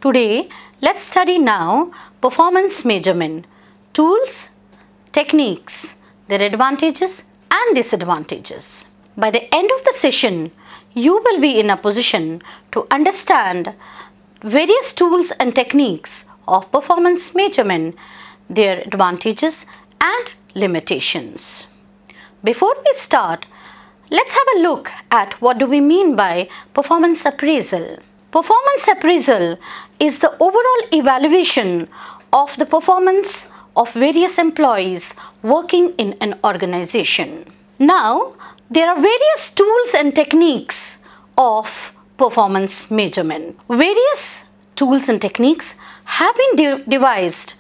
Today, let's study now performance measurement, tools, techniques, their advantages and disadvantages. By the end of the session, you will be in a position to understand various tools and techniques of performance measurement, their advantages and limitations. Before we start, let's have a look at what do we mean by performance appraisal. Performance appraisal is the overall evaluation of the performance of various employees working in an organization. Now, there are various tools and techniques of performance measurement. Various tools and techniques have been devised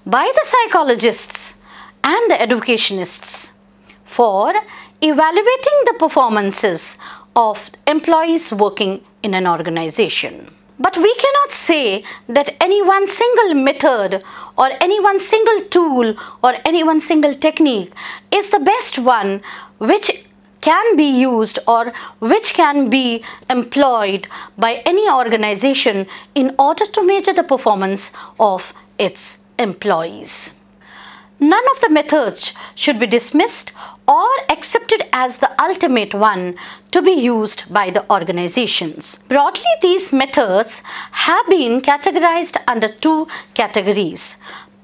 by the psychologists and the educationists for evaluating the performances of employees working in an organization. But we cannot say that any one single method or any one single tool or any one single technique is the best one which can be used or which can be employed by any organization in order to measure the performance of its employees. None of the methods should be dismissed or accepted as the ultimate one to be used by the organizations. Broadly, these methods have been categorized under two categories: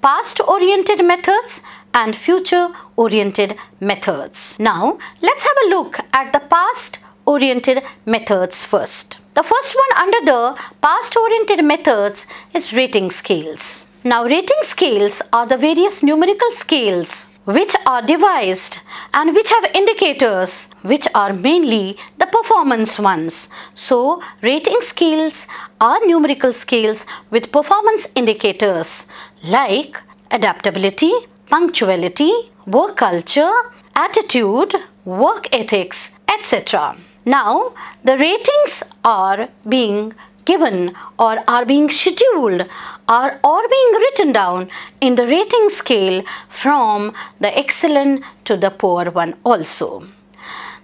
past-oriented methods and future-oriented methods. Now, let's have a look at the past-oriented methods first. The first one under the past-oriented methods is rating scales. Now, rating scales are the various numerical scales which are devised and which have indicators which are mainly the performance ones. So, rating scales are numerical scales with performance indicators like adaptability, punctuality, work culture, attitude, work ethics, etc. Now, the ratings are being given or are being scheduled or being written down in the rating scale from the excellent to the poor one also.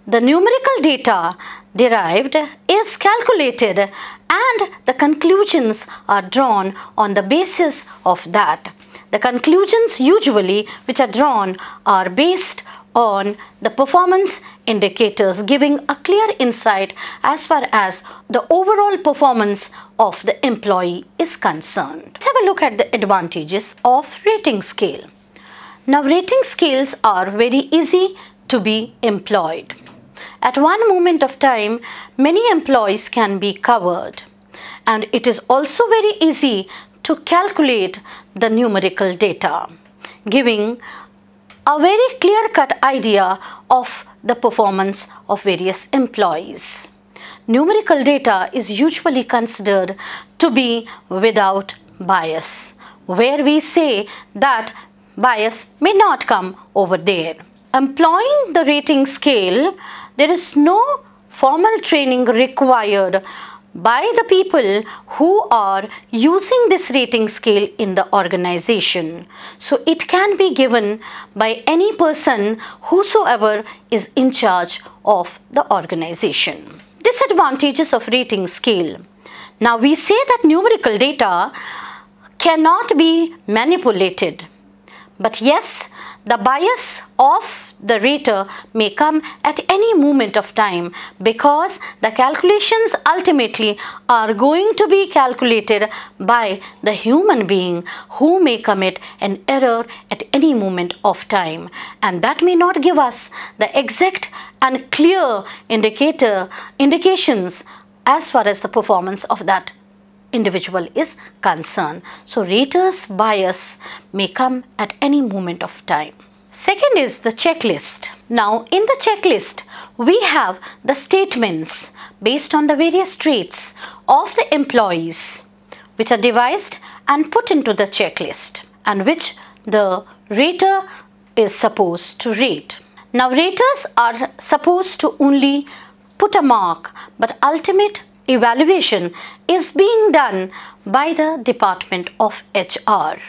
The numerical data derived is calculated and the conclusions are drawn on the basis of that. The conclusions usually which are drawn are based on the performance indicators, giving a clear insight as far as the overall performance of the employee is concerned. Let's have a look at the advantages of rating scale. Now, rating scales are very easy to be employed. At one moment of time, many employees can be covered, and it is also very easy to calculate the numerical data, giving a very clear-cut idea of the performance of various employees. Numerical data is usually considered to be without bias, where we say that bias may not come over there. Employing the rating scale, there is no formal training required by the people who are using this rating scale in the organization. So it can be given by any person whosoever is in charge of the organization. Disadvantages of rating scale. Now, we say that numerical data cannot be manipulated, but yes, the bias of the rater may come at any moment of time because the calculations ultimately are going to be calculated by the human being who may commit an error at any moment of time, and that may not give us the exact and clear indications as far as the performance of that individual is concerned. So, rater's bias may come at any moment of time. Second is the checklist. Now, in the checklist, we have the statements based on the various traits of the employees which are devised and put into the checklist and which the rater is supposed to rate. Now, raters are supposed to only put a mark, but ultimate evaluation is being done by the Department of HR.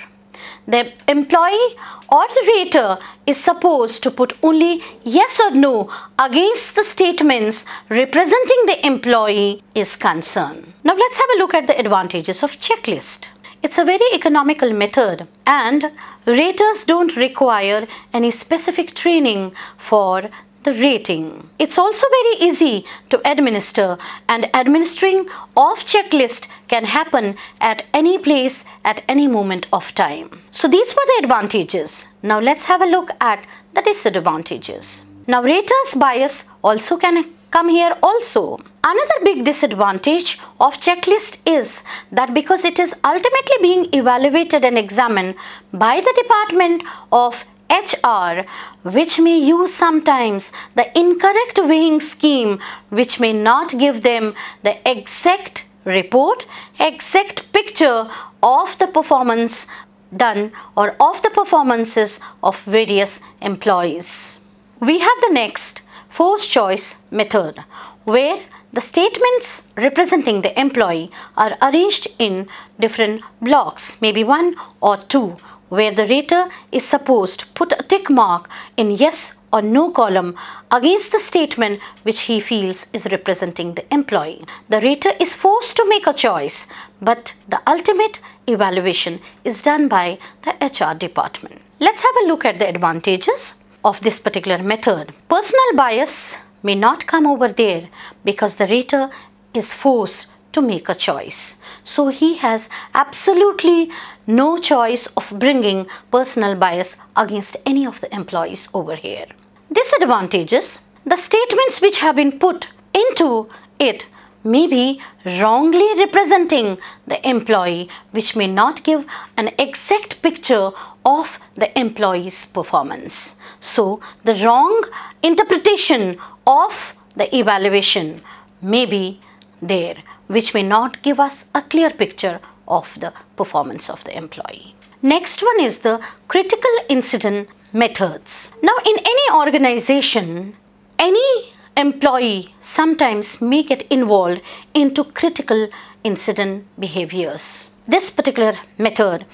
The employee or the rater is supposed to put only yes or no against the statements representing the employee is concerned. Now let's have a look at the advantages of checklist. It's a very economical method and raters don't require any specific training for the rating. It's also very easy to administer, and administering of checklist can happen at any place at any moment of time. So these were the advantages. Now let's have a look at the disadvantages. Now raters bias also can come here also. Another big disadvantage of checklist is that because it is ultimately being evaluated and examined by the Department of HR, which may use sometimes the incorrect weighing scheme, which may not give them the exact report, exact picture of the performance done or of the performances of various employees. We have the next forced choice method, where the statements representing the employee are arranged in different blocks, maybe one or two, where the rater is supposed to put a tick mark in yes or no column against the statement which he feels is representing the employee. The rater is forced to make a choice, but the ultimate evaluation is done by the HR department. Let's have a look at the advantages of this particular method. Personal bias may not come over there because the rater is forced to make a choice. So he has absolutely no choice of bringing personal bias against any of the employees over here. Disadvantages: the statements which have been put into it may be wrongly representing the employee, which may not give an exact picture of the employee's performance. So the wrong interpretation of the evaluation may be there, which may not give us a clear picture of the performance of the employee. Next one is the critical incident methods. Now in any organization, any employee sometimes may get involved into critical incident behaviors. This particular method,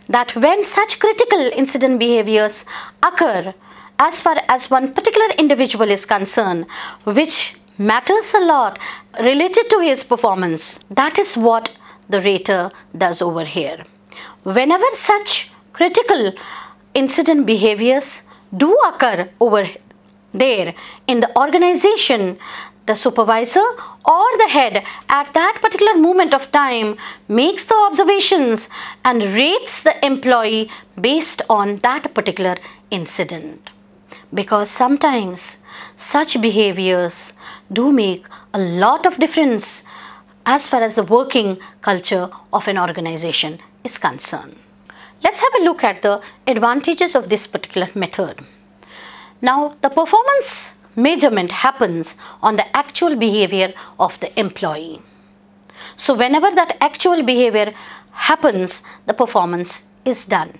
that when such critical incident behaviors occur as far as one particular individual is concerned, which matters a lot related to his performance, that is what the rater does over here. Whenever such critical incident behaviors do occur over there in the organization, the supervisor or the head at that particular moment of time makes the observations and rates the employee based on that particular incident. Because sometimes such behaviors do make a lot of difference as far as the working culture of an organization is concerned. Let's have a look at the advantages of this particular method. Now, the performance measurement happens on the actual behavior of the employee. So whenever that actual behavior happens, the performance is done.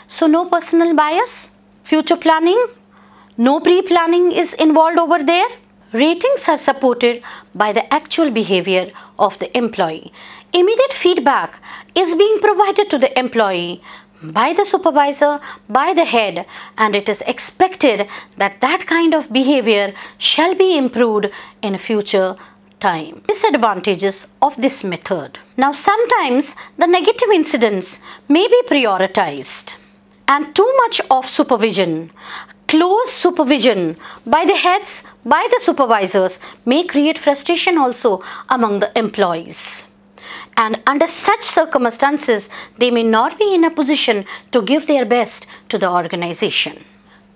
So no personal bias, future planning, no pre-planning is involved over there. Ratings are supported by the actual behavior of the employee. Immediate feedback is being provided to the employee by the supervisor, by the head, and it is expected that that kind of behavior shall be improved in future time. Disadvantages of this method. Now sometimes the negative incidents may be prioritized, and too much of supervision, close supervision by the heads, by the supervisors may create frustration also among the employees. And under such circumstances, they may not be in a position to give their best to the organization.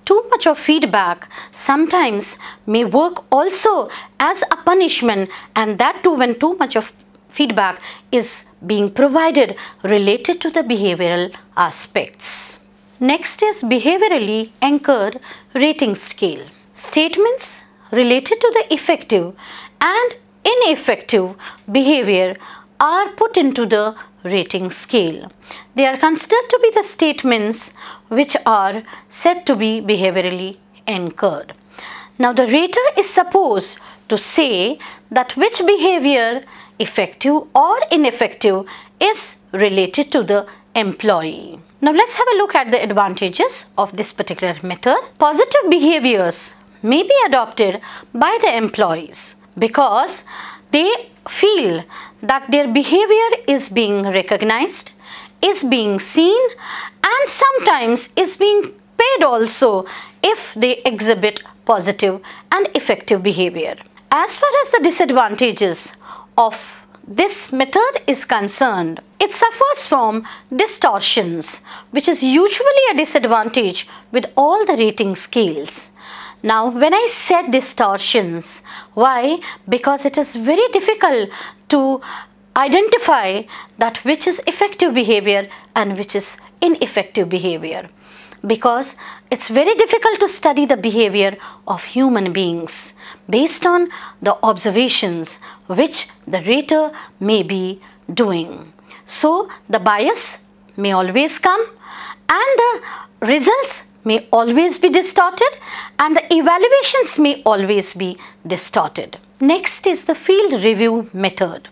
Too much of feedback sometimes may work also as a punishment, and that too when too much of feedback is being provided related to the behavioral aspects. Next is behaviorally anchored rating scale. Statements related to the effective and ineffective behavior are put into the rating scale. They are considered to be the statements which are said to be behaviorally anchored. Now the rater is supposed to say that which behavior, effective or ineffective, is related to the employee. Now let's have a look at the advantages of this particular method. Positive behaviors may be adopted by the employees because they feel that their behavior is being recognized, is being seen, and sometimes is being paid also if they exhibit positive and effective behavior. As far as the disadvantages of this method is concerned, it suffers from distortions, which is usually a disadvantage with all the rating scales. Now, when I said distortions, why? Because it is very difficult to identify that which is effective behavior and which is ineffective behavior, because it's very difficult to study the behavior of human beings based on the observations which the rater may be doing. So the bias may always come and the results may always be distorted and the evaluations may always be distorted. Next is the field review method.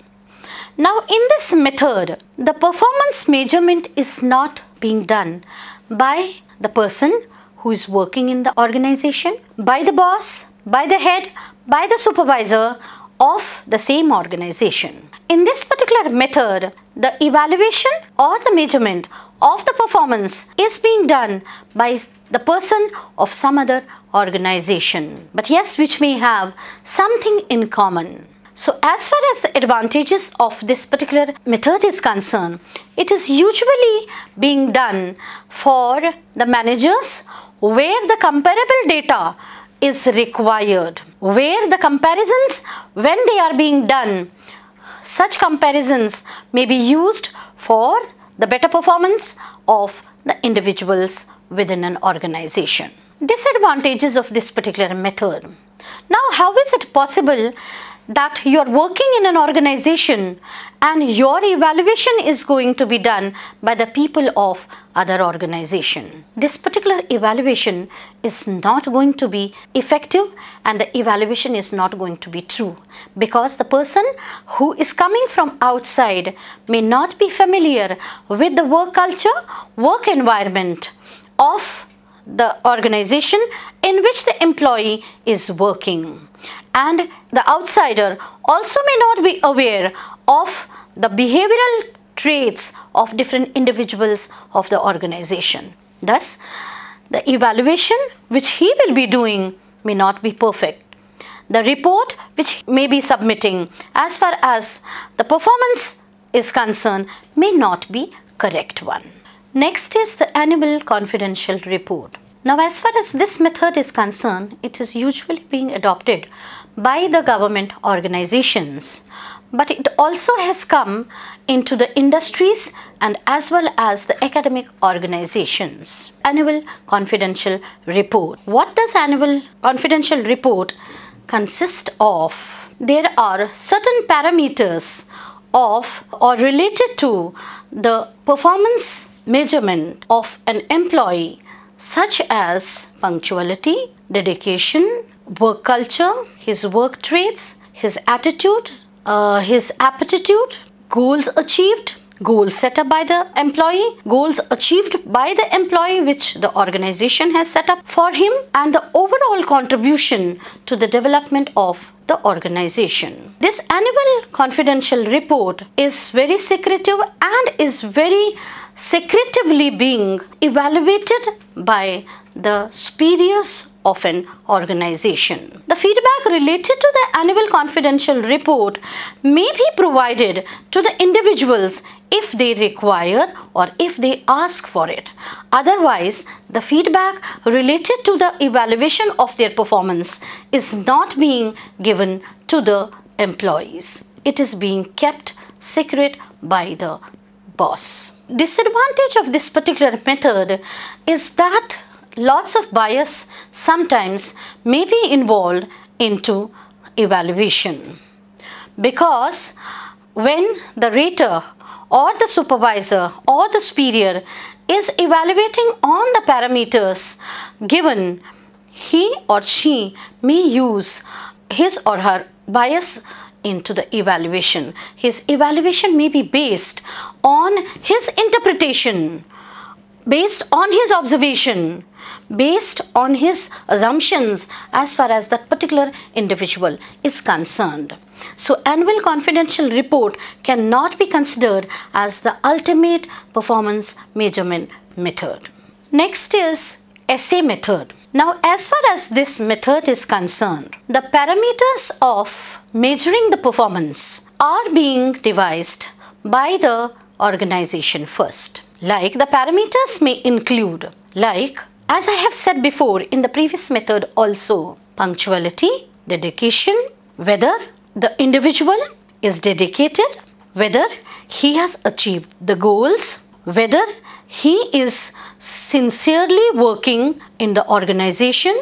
Now in this method, the performance measurement is not being done by the person who is working in the organization, by the boss, by the head, by the supervisor of the same organization. In this particular method, the evaluation or the measurement of the performance is being done by the person of some other organization, but yes, which may have something in common. So as far as the advantages of this particular method is concerned, it is usually being done for the managers where the comparable data is required, where the comparisons, when they are being done, such comparisons may be used for the better performance of the individuals within an organization. Disadvantages of this particular method. Now, how is it possible that you are working in an organization and your evaluation is going to be done by the people of other organization? This particular evaluation is not going to be effective and the evaluation is not going to be true, because the person who is coming from outside may not be familiar with the work culture, work environment of the organization in which the employee is working, and the outsider also may not be aware of the behavioral traits of different individuals of the organization. Thus, the evaluation which he will be doing may not be perfect. The report which he may be submitting as far as the performance is concerned may not be correct one. Next is the annual confidential report. Now, as far as this method is concerned, it is usually being adopted by the government organizations, but it also has come into the industries and as well as the academic organizations. Annual confidential report. What does annual confidential report consist of? There are certain parameters of or related to the performance measurement of an employee, such as punctuality, dedication, work culture, his work traits, his attitude, his aptitude, goals achieved, goals set up by the employee, goals achieved by the employee which the organization has set up for him, and the overall contribution to the development of the organization. This annual confidential report is very secretive and is very secretively being evaluated by the superiors of an organization. The feedback related to the annual confidential report may be provided to the individuals if they require or if they ask for it. Otherwise, the feedback related to the evaluation of their performance is not being given to the employees. It is being kept secret by the boss. Disadvantage of this particular method is that lots of bias sometimes may be involved into evaluation, because when the rater or the supervisor or the superior is evaluating on the parameters given, he or she may use his or her bias into the evaluation. His evaluation may be based on his interpretation based on his observation, based on his assumptions as far as that particular individual is concerned. So annual confidential report cannot be considered as the ultimate performance measurement method. Next is essay method. Now, as far as this method is concerned, the parameters of measuring the performance are being devised by the organization first. Like, the parameters may include, like as I have said before in the previous method also, punctuality, dedication, whether the individual is dedicated, whether he has achieved the goals, whether he is sincerely working in the organization,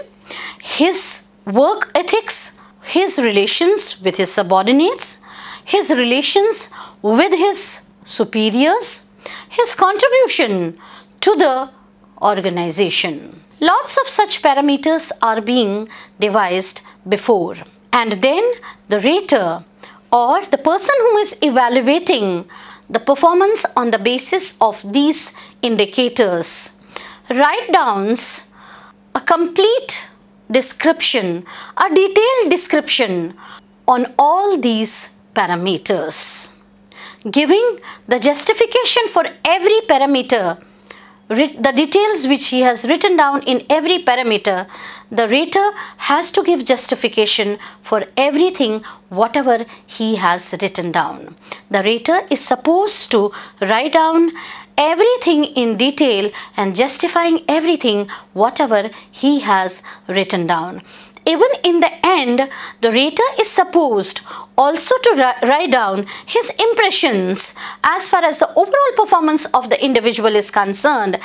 his work ethics, his relations with his subordinates, his relations with his superiors, his contribution to the organization. Lots of such parameters are being devised before, and then the rater or the person who is evaluating the performance on the basis of these indicators write down a complete description, a detailed description on all these parameters, giving the justification for every parameter, the details which he has written down in every parameter. The rater has to give justification for everything whatever he has written down. The rater is supposed to write down everything in detail and justifying everything whatever he has written down. Even in the end, the rater is supposed also to write down his impressions as far as the overall performance of the individual is concerned,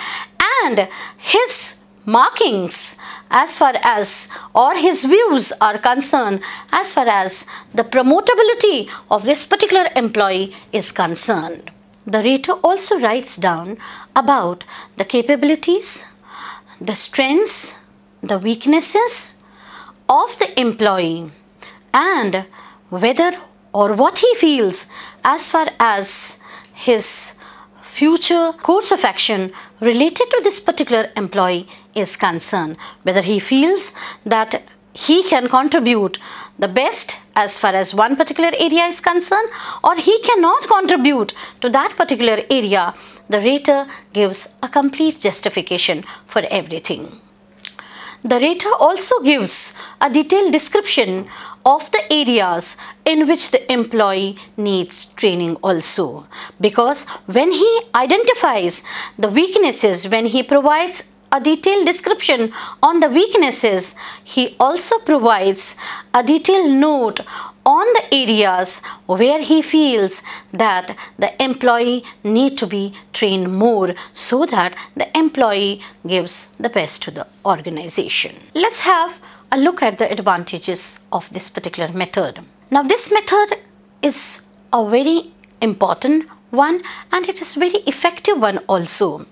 and his markings as far as, or his views are concerned as far as the promotability of this particular employee is concerned. The rater also writes down about the capabilities, the strengths, the weaknesses of the employee, and whether or what he feels as far as his future course of action related to this particular employee is concerned. Whether he feels that he can contribute the best as far as one particular area is concerned, or he cannot contribute to that particular area, the rater gives a complete justification for everything. The rater also gives a detailed description of the areas in which the employee needs training also, because when he identifies the weaknesses, when he provides a detailed description on the weaknesses, he also provides a detailed note on the areas where he feels that the employee need to be trained more so that the employee gives the best to the organization. Let's have a look at the advantages of this particular method. Now, this method is a very important one, and it is very effective one also,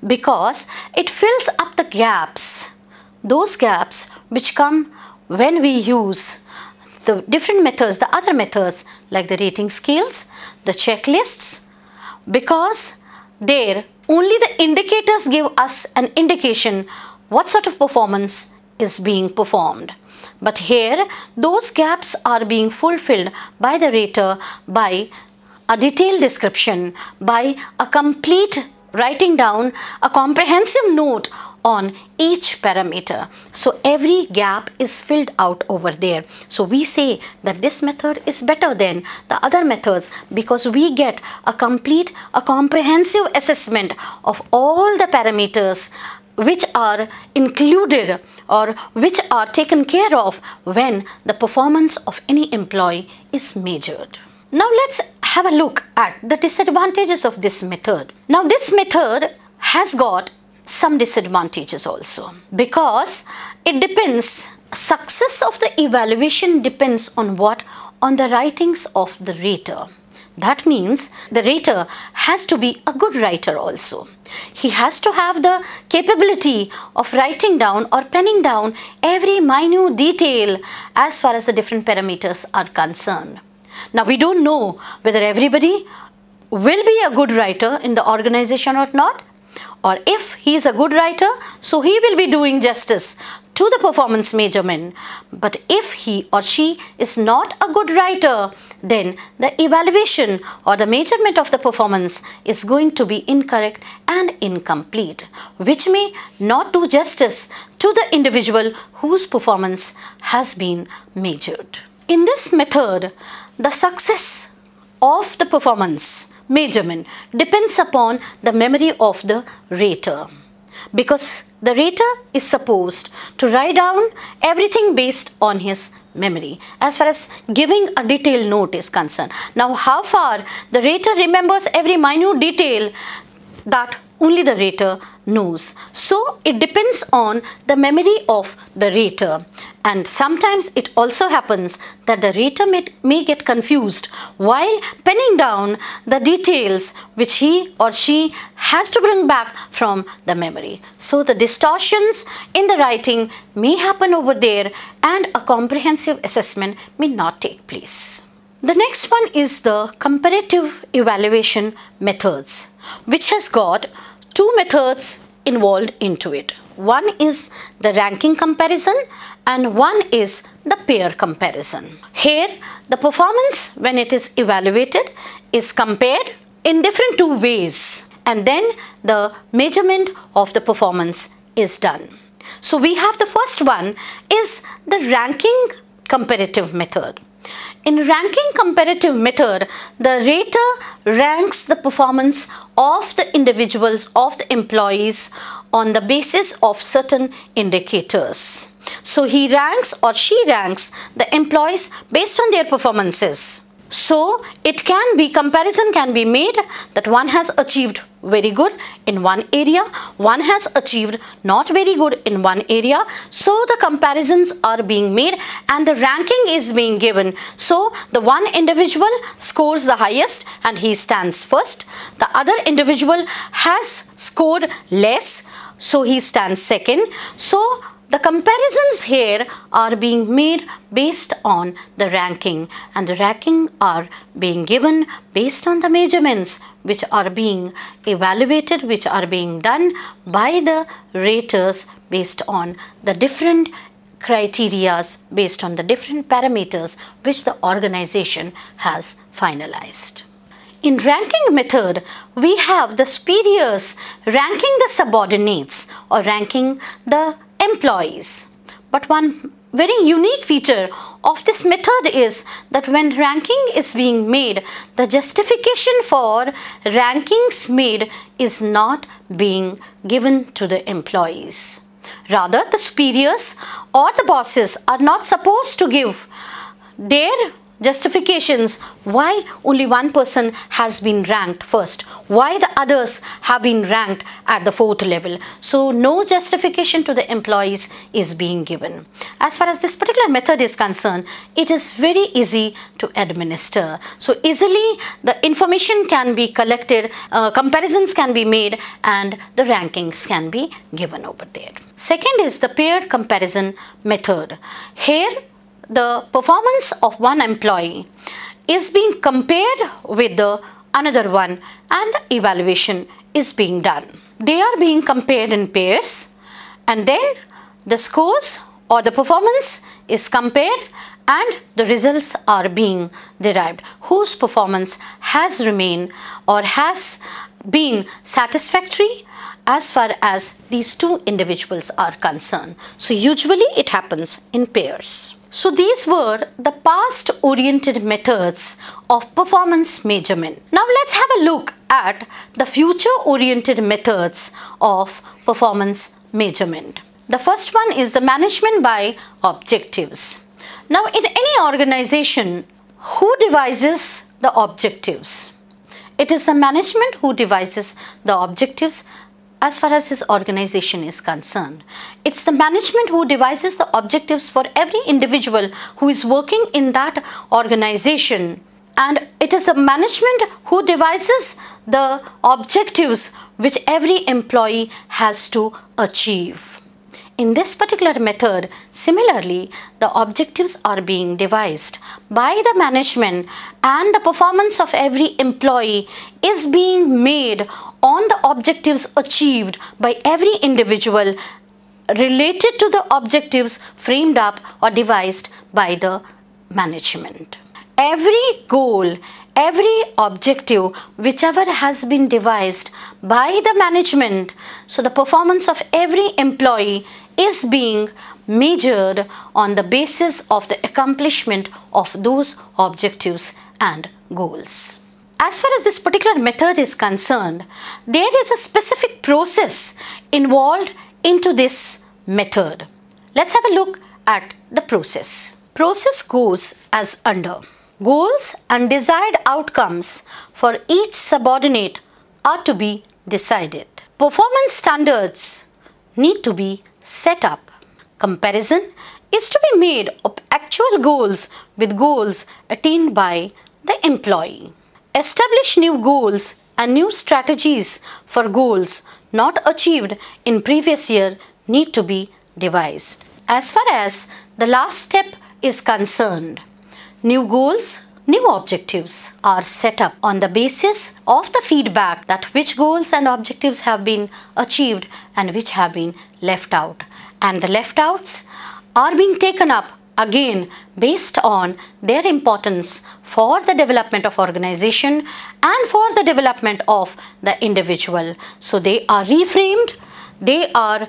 because it fills up the gaps, those gaps which come when we use the different methods, the other methods like the rating scales, the checklists, because there only the indicators give us an indication what sort of performance is being performed. But here those gaps are being fulfilled by the rater by a detailed description, by a complete writing down, a comprehensive note on each parameter. So every gap is filled out over there. So we say that this method is better than the other methods because we get a complete, a comprehensive assessment of all the parameters which are included or which are taken care of when the performance of any employee is measured. Now let's have a look at the disadvantages of this method. Now this method has got some disadvantages also, because it depends, success of the evaluation depends on what? On the writings of the rater. That means the rater has to be a good writer also. He has to have the capability of writing down or penning down every minute detail as far as the different parameters are concerned. Now we don't know whether everybody will be a good writer in the organization or not, or if he is a good writer, so he will be doing justice to the performance measurement. But if he or she is not a good writer, then the evaluation or the measurement of the performance is going to be incorrect and incomplete, which may not do justice to the individual whose performance has been measured. In this method, the success of the performance measurement depends upon the memory of the rater, because the rater is supposed to write down everything based on his memory as far as giving a detailed note is concerned. Now, how far the rater remembers every minute detail, that only the rater knows. So it depends on the memory of the rater, and sometimes it also happens that the rater may get confused while penning down the details which he or she has to bring back from the memory. So the distortions in the writing may happen over there and a comprehensive assessment may not take place. The next one is the comparative evaluation methods, which has got two methods involved into it. One is the ranking comparison and one is the pair comparison. Here, the performance when it is evaluated is compared in different two ways, and then the measurement of the performance is done. So we have the first one is the ranking comparative method. In ranking comparative method, the rater ranks the performance of the individuals, of the employees on the basis of certain indicators. So he ranks or she ranks the employees based on their performances. So it can be, comparison can be made that one has achieved very good in one area, one has achieved not very good in one area. So the comparisons are being made and the ranking is being given. So the one individual scores the highest and he stands first. The other individual has scored less, so he stands second. So the comparisons here are being made based on the ranking, and the ranking are being given based on the measurements which are being evaluated, which are being done by the raters based on the different criterias, based on the different parameters which the organization has finalized. In ranking method, we have the superiors ranking the subordinates or ranking the employees. But one very unique feature of this method is that when ranking is being made, the justification for rankings made is not being given to the employees. Rather, the superiors or the bosses are not supposed to give their justifications why only one person has been ranked first, why the others have been ranked at the fourth level. So no justification to the employees is being given. As far as this particular method is concerned, it is very easy to administer. So easily the information can be collected, comparisons can be made, and the rankings can be given over there. Second is the paired comparison method. Here the performance of one employee is being compared with the another one and the evaluation is being done. They are being compared in pairs and then the scores or the performance is compared and the results are being derived whose performance has remained or has been satisfactory as far as these two individuals are concerned. So usually it happens in pairs. So these were the past oriented methods of performance measurement. Now let's have a look at the future oriented methods of performance measurement. The first one is the management by objectives. Now in any organization, who devises the objectives? It is the management who devises the objectives as far as his organization is concerned. It's the management who devises the objectives for every individual who is working in that organization, and it is the management who devises the objectives which every employee has to achieve. In this particular method, similarly, the objectives are being devised by the management and the performance of every employee is being made on the objectives achieved by every individual related to the objectives framed up or devised by the management. Every goal, every objective, whichever has been devised by the management, so the performance of every employee is being measured on the basis of the accomplishment of those objectives and goals. As far as this particular method is concerned, there is a specific process involved into this method. Let's have a look at the process. Process goes as under. Goals and desired outcomes for each subordinate are to be decided. Performance standards need to be set up. Comparison is to be made of actual goals with goals attained by the employee. Establish new goals and new strategies for goals not achieved in previous year need to be devised. As far as the last step is concerned, new goals, new objectives are set up on the basis of the feedback that which goals and objectives have been achieved and which have been left out. And the left outs are being taken up again based on their importance for the development of organization and for the development of the individual. So they are reframed, they are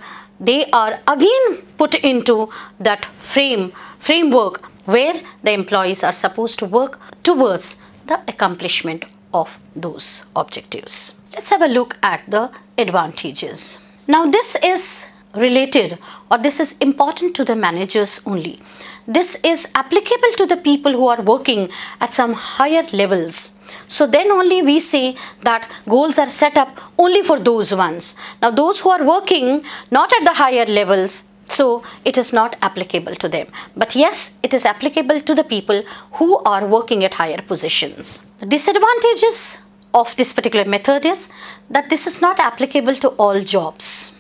again put into that framework where the employees are supposed to work towards the accomplishment of those objectives. Let's have a look at the advantages. Now this is related, or this is important to the managers only. This is applicable to the people who are working at some higher levels. So then only we say that goals are set up only for those ones. Now those who are working not at the higher levels, so it is not applicable to them. But yes, it is applicable to the people who are working at higher positions. The disadvantages of this particular method is that this is not applicable to all jobs.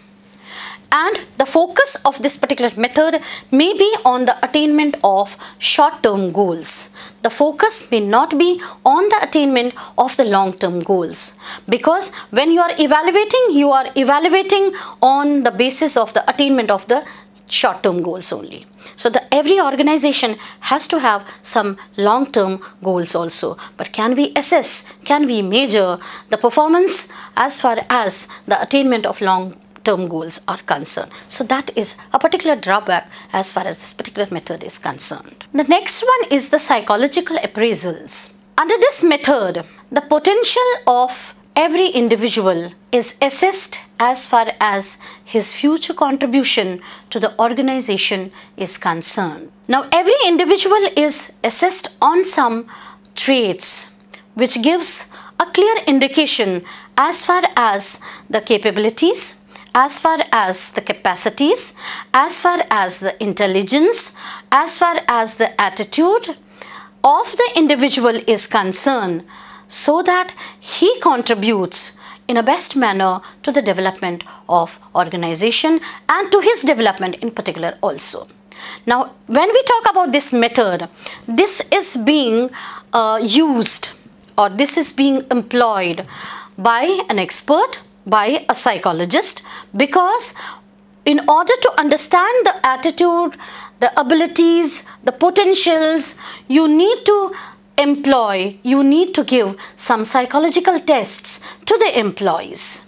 And the focus of this particular method may be on the attainment of short-term goals. The focus may not be on the attainment of the long-term goals, because when you are evaluating on the basis of the attainment of the short-term goals only. So every organization has to have some long-term goals also. But can we assess, can we measure the performance as far as the attainment of long-term goals are concerned? So that is a particular drawback as far as this particular method is concerned. The next one is the psychological appraisals. Under this method, the potential of every individual is assessed as far as his future contribution to the organization is concerned. Now every individual is assessed on some traits which gives a clear indication as far as the capabilities, as far as the capacities, as far as the intelligence, as far as the attitude of the individual is concerned, so that he contributes in a best manner to the development of organization and to his development in particular also. Now when we talk about this method, this is being used, or this is being employed by an expert, by a psychologist, because in order to understand the attitude, the abilities, the potentials, you need to give some psychological tests to the employees.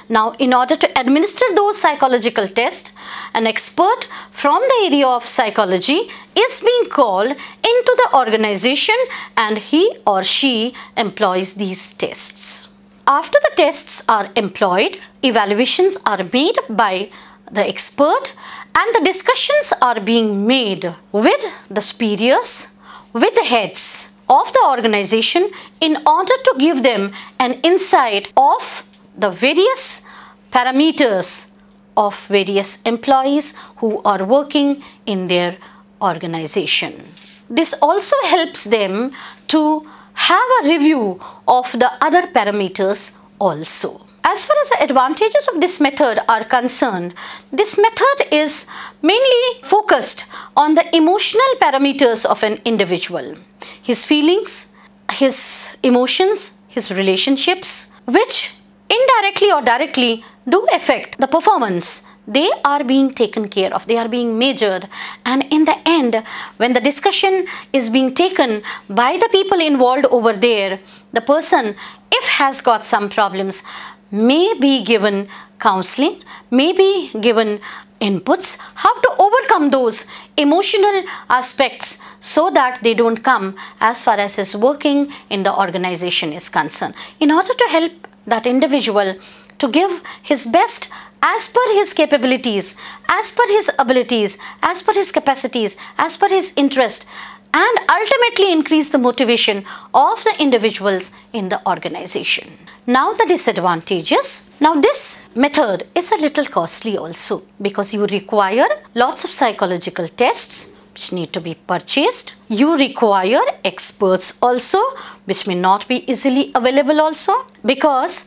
Now in order to administer those psychological tests, an expert from the area of psychology is being called into the organization and he or she employs these tests. After the tests are employed, evaluations are made by the expert and the discussions are being made with the superiors, with the heads of the organization in order to give them an insight of the various parameters of various employees who are working in their organization. This also helps them to have a review of the other parameters also. As far as the advantages of this method are concerned, this method is mainly focused on the emotional parameters of an individual, his feelings, his emotions, his relationships, which indirectly or directly do affect the performance. They are being taken care of, they are being measured, and in the end, when the discussion is being taken by the people involved over there, the person, if has got some problems, may be given counseling, may be given inputs, how to overcome those emotional aspects so that they don't come as far as his working in the organization is concerned. In order to help that individual to give his best as per his capabilities, as per his abilities, as per his capacities, as per his interest, and ultimately increase the motivation of the individuals in the organization. Now the disadvantages. Now this method is a little costly also, because you require lots of psychological tests which need to be purchased. You require experts also, which may not be easily available also, because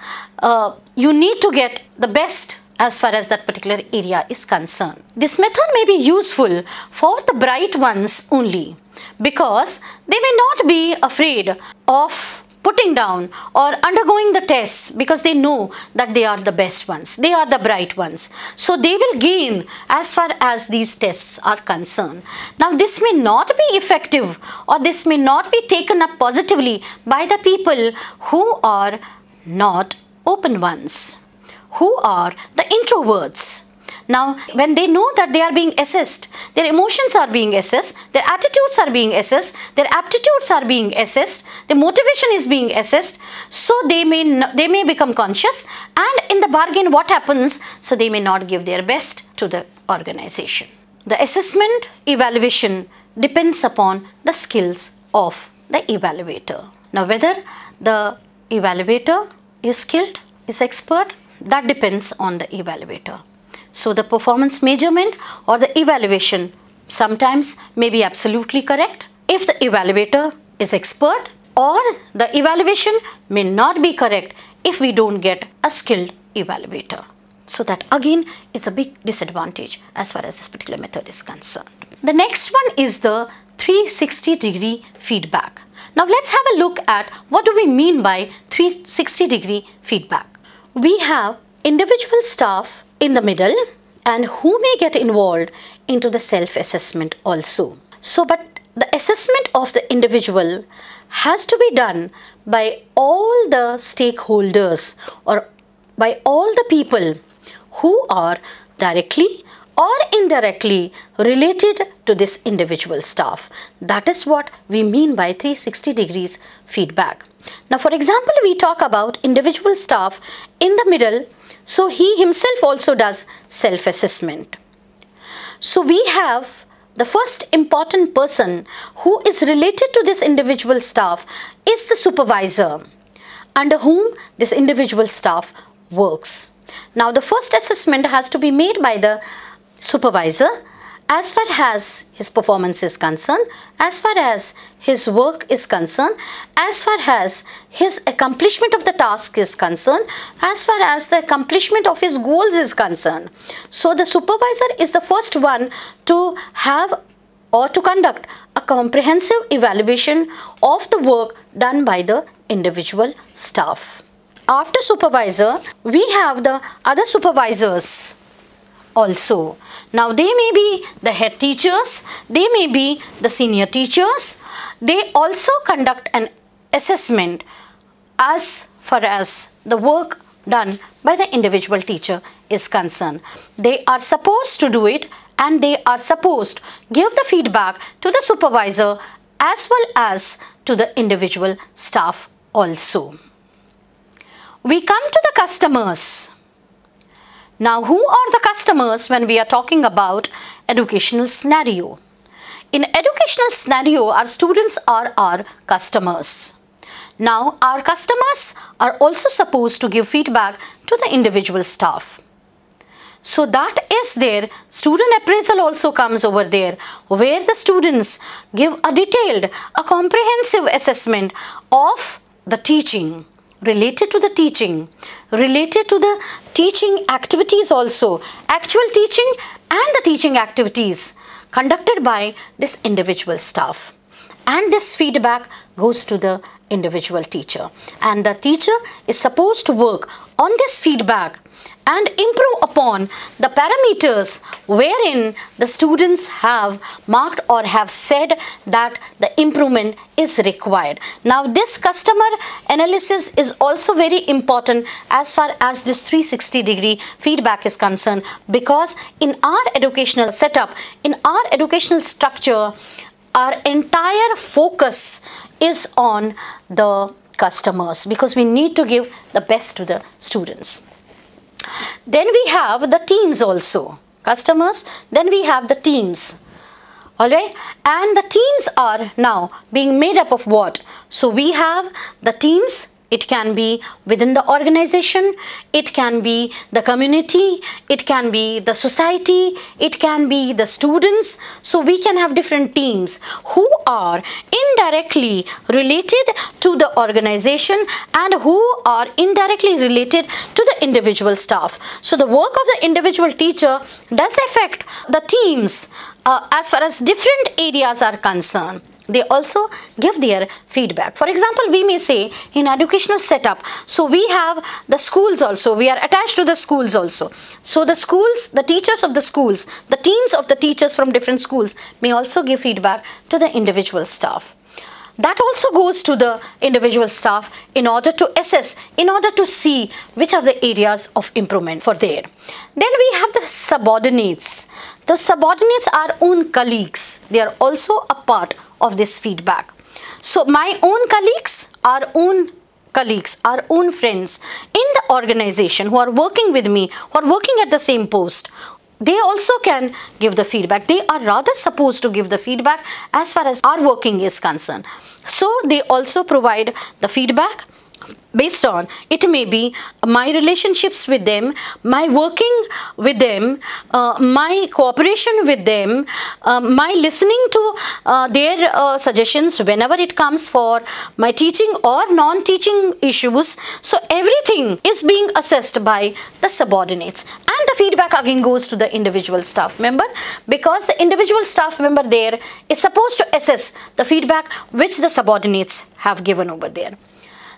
you need to get the best as far as that particular area is concerned. This method may be useful for the bright ones only, because they may not be afraid of putting down or undergoing the tests, because they know that they are the best ones, they are the bright ones. So they will gain as far as these tests are concerned. Now this may not be effective, or this may not be taken up positively by the people who are not open ones, who are the introverts. Now, when they know that they are being assessed, their emotions are being assessed, their attitudes are being assessed, their aptitudes are being assessed, their motivation is being assessed, so they may become conscious, and in the bargain what happens? So they may not give their best to the organization. The assessment evaluation depends upon the skills of the evaluator. Now, whether the evaluator is skilled, is expert, that depends on the evaluator. So the performance measurement or the evaluation sometimes may be absolutely correct if the evaluator is expert, or the evaluation may not be correct if we don't get a skilled evaluator. So that again is a big disadvantage as far as this particular method is concerned. The next one is the 360-degree feedback. Now let's have a look at what do we mean by 360-degree feedback. We have individual staff in the middle, and who may get involved into the self-assessment also. So, but the assessment of the individual has to be done by all the stakeholders, or by all the people who are directly or indirectly related to this individual staff. That is what we mean by 360 degrees feedback. Now, for example, we talk about individual staff in the middle. So he himself also does self-assessment. So we have the first important person who is related to this individual staff is the supervisor, under whom this individual staff works. Now the first assessment has to be made by the supervisor as far as his performance is concerned, as far as his work is concerned, as far as his accomplishment of the task is concerned, as far as the accomplishment of his goals is concerned. So the supervisor is the first one to have or to conduct a comprehensive evaluation of the work done by the individual staff. After supervisor, we have the other supervisors also. Now they may be the head teachers, they may be the senior teachers. They also conduct an assessment as far as the work done by the individual teacher is concerned. They are supposed to do it, and they are supposed to give the feedback to the supervisor as well as to the individual staff also. We come to the customers. Now, who are the customers when we are talking about educational scenario? In educational scenario, our students are our customers. Now, our customers are also supposed to give feedback to the individual staff. So that is there. Student appraisal also comes over there, where the students give a detailed, a comprehensive assessment of the teaching, related to the teaching, related to the teaching activities also, actual teaching and the teaching activities conducted by this individual staff. And this feedback goes to the individual teacher. And the teacher is supposed to work on this feedback and improve upon the parameters wherein the students have marked or have said that the improvement is required. Now this customer analysis is also very important as far as this 360-degree feedback is concerned, because in our educational setup, in our educational structure, our entire focus is on the customers, because we need to give the best to the students. Then we have the teams also. Customers, then we have the teams. Alright, and the teams are now being made up of what? So we have the teams. It can be within the organization, it can be the community, it can be the society, it can be the students. So we can have different teams who are indirectly related to the organization and who are indirectly related to the individual staff. So the work of the individual teacher does affect the teams as far as different areas are concerned. They also give their feedback. For example, we may say in educational setup, so we have the schools also, we are attached to the schools also. So the schools, the teachers of the schools, the teams of the teachers from different schools may also give feedback to the individual staff. That also goes to the individual staff in order to assess, in order to see which are the areas of improvement for there. Then we have the subordinates. The subordinates are own colleagues. They are also a part of this feedback. So my own colleagues, our own friends in the organization who are working with me, who are working at the same post, they also can give the feedback. They are rather supposed to give the feedback as far as our working is concerned. So they also provide the feedback based on, it may be my relationships with them, my working with them, my cooperation with them, my listening to their suggestions whenever it comes for my teaching or non-teaching issues. So everything is being assessed by the subordinates. And the feedback again goes to the individual staff member, because the individual staff member there is supposed to assess the feedback which the subordinates have given over there.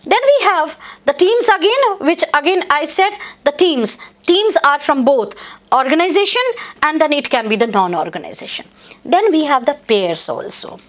Then we have the teams again, which again I said the teams. Teams are from both organization and then it can be the non-organization. Then we have the pairs also.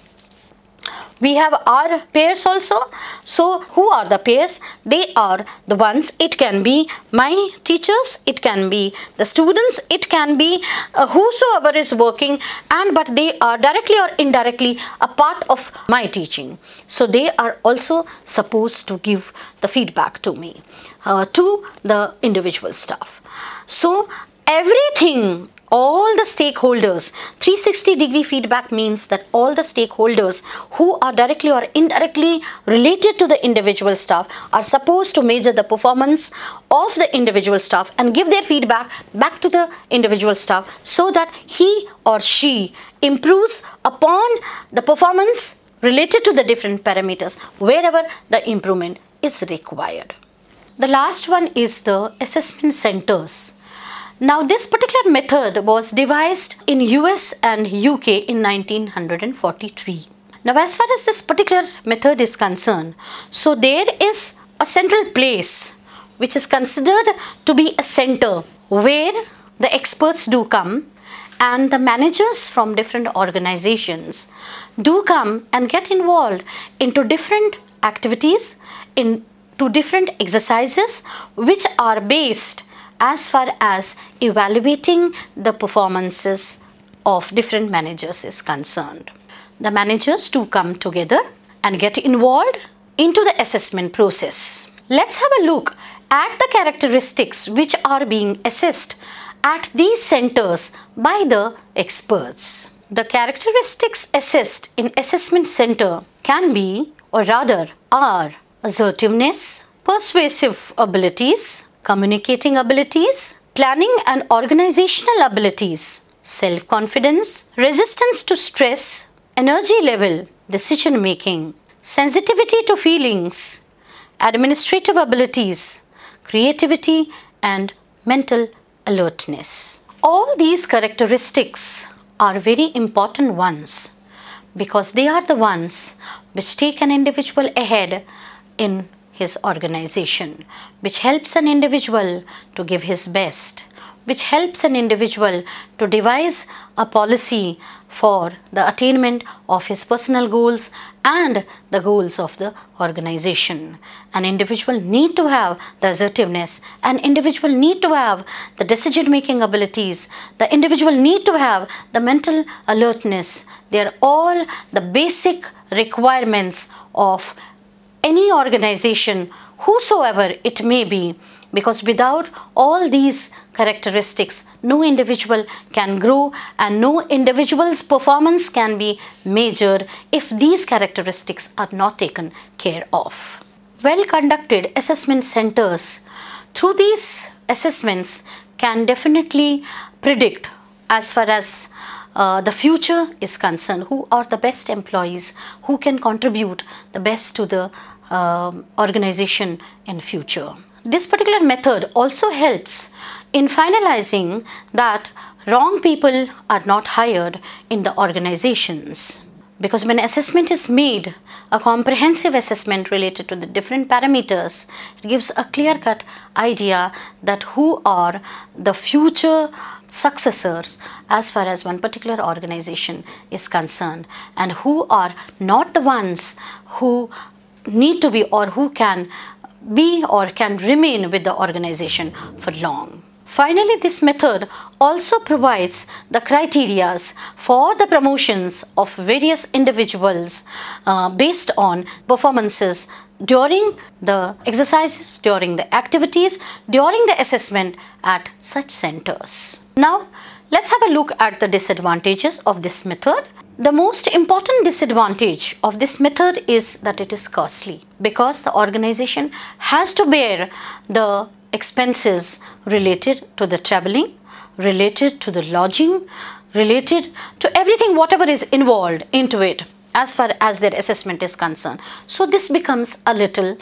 We have our pairs also. So who are the pairs? They are the ones, it can be my teachers, it can be the students, it can be whosoever is working, and but they are directly or indirectly a part of my teaching. So they are also supposed to give the feedback to me, to the individual staff. So everything, all the stakeholders, 360-degree feedback means that all the stakeholders who are directly or indirectly related to the individual staff are supposed to measure the performance of the individual staff and give their feedback back to the individual staff so that he or she improves upon the performance related to the different parameters wherever the improvement is required. The last one is the assessment centers. Now this particular method was devised in US and UK in 1943. Now as far as this particular method is concerned, so there is a central place which is considered to be a center where the experts do come and the managers from different organizations do come and get involved into different activities, into different exercises which are based as far as evaluating the performances of different managers is concerned. The managers do come together and get involved into the assessment process. Let's have a look at the characteristics which are being assessed at these centers by the experts. The characteristics assessed in assessment center can be, or rather are, assertiveness, persuasive abilities, communicating abilities, planning and organizational abilities, self-confidence, resistance to stress, energy level, decision making, sensitivity to feelings, administrative abilities, creativity, and mental alertness. All these characteristics are very important ones because they are the ones which take an individual ahead in his organization, which helps an individual to give his best, which helps an individual to devise a policy for the attainment of his personal goals and the goals of the organization. An individual need to have the assertiveness, an individual need to have the decision making abilities, the individual need to have the mental alertness. They are all the basic requirements of any organization, whosoever it may be, because without all these characteristics, no individual can grow and no individual's performance can be measured if these characteristics are not taken care of. Well conducted assessment centers, through these assessments, can definitely predict as far as the future is concerned, who are the best employees, who can contribute the best to the organization in future. This particular method also helps in finalizing that wrong people are not hired in the organizations. Because when assessment is made, a comprehensive assessment related to the different parameters, it gives a clear-cut idea that who are the future successors as far as one particular organization is concerned and who are not the ones who need to be or who can be or can remain with the organization for long. Finally, this method also provides the criteria for the promotions of various individuals based on performances during the exercises, during the activities, during the assessment at such centers. Now, let's have a look at the disadvantages of this method. The most important disadvantage of this method is that it is costly because the organization has to bear the expenses related to the traveling, related to the lodging, related to everything whatever is involved into it as far as their assessment is concerned. So this becomes a little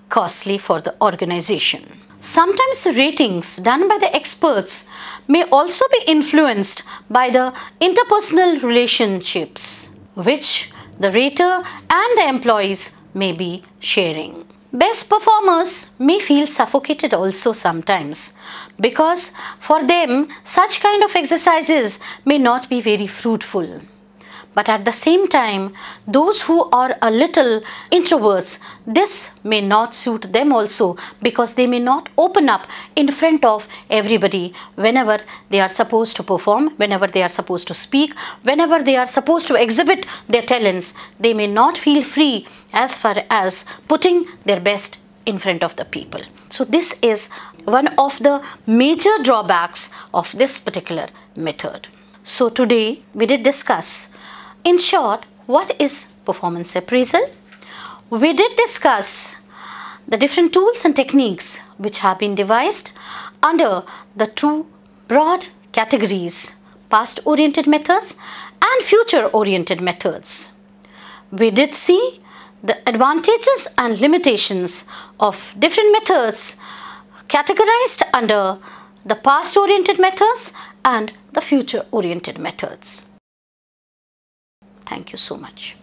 costly for the organization. Sometimes the ratings done by the experts may also be influenced by the interpersonal relationships which the rater and the employees may be sharing. Best performers may feel suffocated also sometimes because for them such kind of exercises may not be very fruitful. But at the same time, those who are a little introverts, this may not suit them also because they may not open up in front of everybody whenever they are supposed to perform, whenever they are supposed to speak, whenever they are supposed to exhibit their talents. They may not feel free as far as putting their best in front of the people. So this is one of the major drawbacks of this particular method. So today we did discuss, in short, what is performance appraisal? We did discuss the different tools and techniques which have been devised under the two broad categories, past-oriented methods and future-oriented methods. We did see the advantages and limitations of different methods categorized under the past-oriented methods and the future-oriented methods. Thank you so much.